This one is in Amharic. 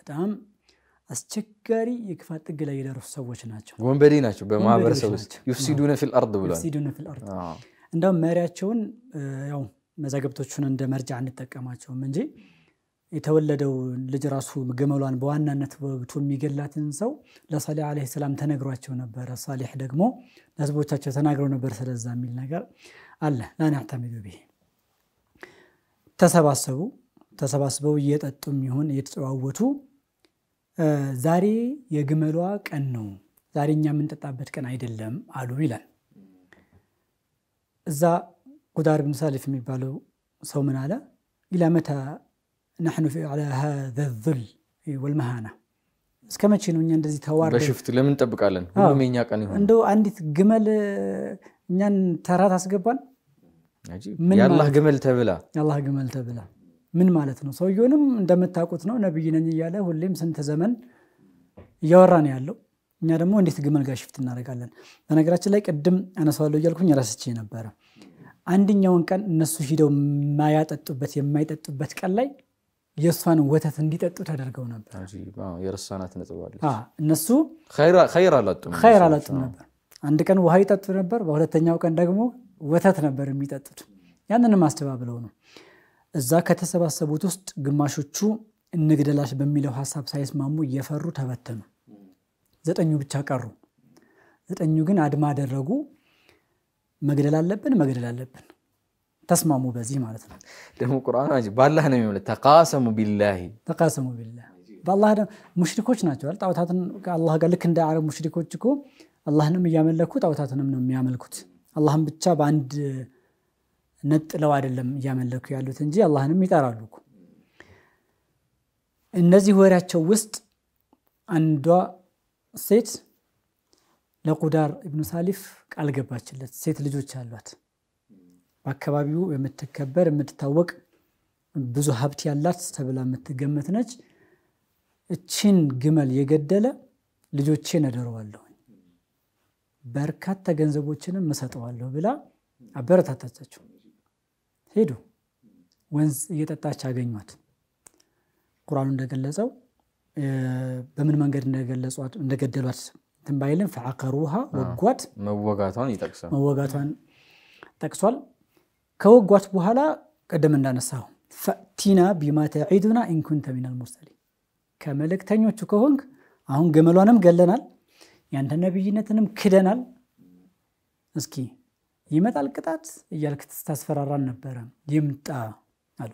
በጣም አስቸጋሪ የክፋት ጥግ ላይ የደረሱ ሰዎች ናቸው ወንበዴ ናቸው በማህበረሰብ ውስጥ يفسدون في الارض ብሏል يفسدون في الارض እንደውም መሪያቸውን ያው መዛግብቶቹን እንደ መርጃ እንጠቀማቸውም እንጂ የተወለደው ልጅ ራሱ ግመሏን በዋናነት ወግቶ የሚገላትን ሰው ለሳሊህ አለይሂ ሰላም ተነግሯቸው ነበር ሳሊህ ደግሞ ለህዝቦቻቸው ተናግረው ነበር ስለዛ የሚል ነገር አለ لا نعتمد به ተሰባስበው እየጠጡም ይሁን እየተጨዋወቱ ዛሬ የግመሏ ቀን ነው ዛሬኛ የምንጠጣበት ቀን አይደለም አሉ ይላል እዛ ቁዳር ኢብኑ ሳሊፍ የሚባለው ሰው ምን አለ إلى متى نحن في على هذا الذل والمهانة እስከመቼ ነው እኛ እንደዚህ ተዋርደን በሽፍት ለምን እንጠብቃለን ሁሉም የኛ ቀን ይሁን እንደው አንዲት ግመል እኛን ተራት አስገባን ያላህ ግመል ተብላ ምን ማለት ነው ሰውየውንም እንደምታውቁት ነው ነብይ ነኝ ይያለ ሁሌም ስንት ዘመን ያወራን ያለው እኛ ደግሞ እንዴት ግመል ጋር ሽፍት እናደርጋለን በነገራችን ላይ ቀድም አነሳዋለሁ ይልኩኝ ራስቼ ነበር አንደኛውን ቀን እነሱ ሂደው ማያጠጡበት የማይጠጡበት ቀን ላይ የሷን ወተት እንዲጠጡ ተደርገው ነበር የረሳናት ነጥባለ እነሱ ኸይር አላጡም ነበር አንድ ቀን ውሃ ይጠጡ ነበር በሁለተኛው ቀን ደግሞ ወተት ነበር የሚጠጡት ያንንም አስተባብለው ነው እዛ ከተሰባሰቡት ውስጥ ግማሾቹ እንግደላሽ በሚለው ሐሳብ ሳይስማሙ እየፈሩ ተበተኑ 9 ብቻ ቀሩ 9 ግን አድማ አደረጉ መግደል አለብን ተስማሙ በዚህ ማለት ነው ደግሞ ቁርአኑ ባላህ ነው የሚለው ተቃሰሙ ቢላሂ ባላህ ሙሽሪኮች ናቸው ጣውታትን ከአላህ ጋር ልክ እንደ አረብ ሙሽሪኮች እኮ አላህንም ያመለኩ ጣውታትንም ነው የሚያመልኩት አላህን ብቻ በአንድ ነጥለው አይደለም ያመለኩ ያሉት እንጂ አላህንም ይጠራሉ እነዚህ ወሬያቸው ውስጥ አንዷ ሴት ለቁዳር ኢብኑ ሳሊፍ ቃል ገባችለት ሴት ልጆች አሏት በአካባቢው የምትከበር የምትታወቅ ብዙ ሀብት ያላት ተብላ የምትገመት ነች እቺን ግመል የገደለ ልጆቼን እደረዋለሁ በርካታ ገንዘቦችንም መሰጠዋለሁ ብላ አበረታታቻቸው ሄዱ ወንዝ እየጠጣች አገኙት ቁርአኑ እንደገለጸው በምን መንገድ እንደገደሏት ተንባይልን فعقروها ወጓት መወጋቷን ጠቅሷል ከወጓት በኋላ ቀደም እንዳነሳው فاتنا بما تعيدنا ان كنت من المرسلين ከመልእክተኞቹ ከሆንክ አሁን ገመሏንም ገለናል ያንተ ነብይነትንም ክደናል እስኪ ይመጣል ቅጣት እያልክ ተስፈራራን ነበር ይምጣ አሉ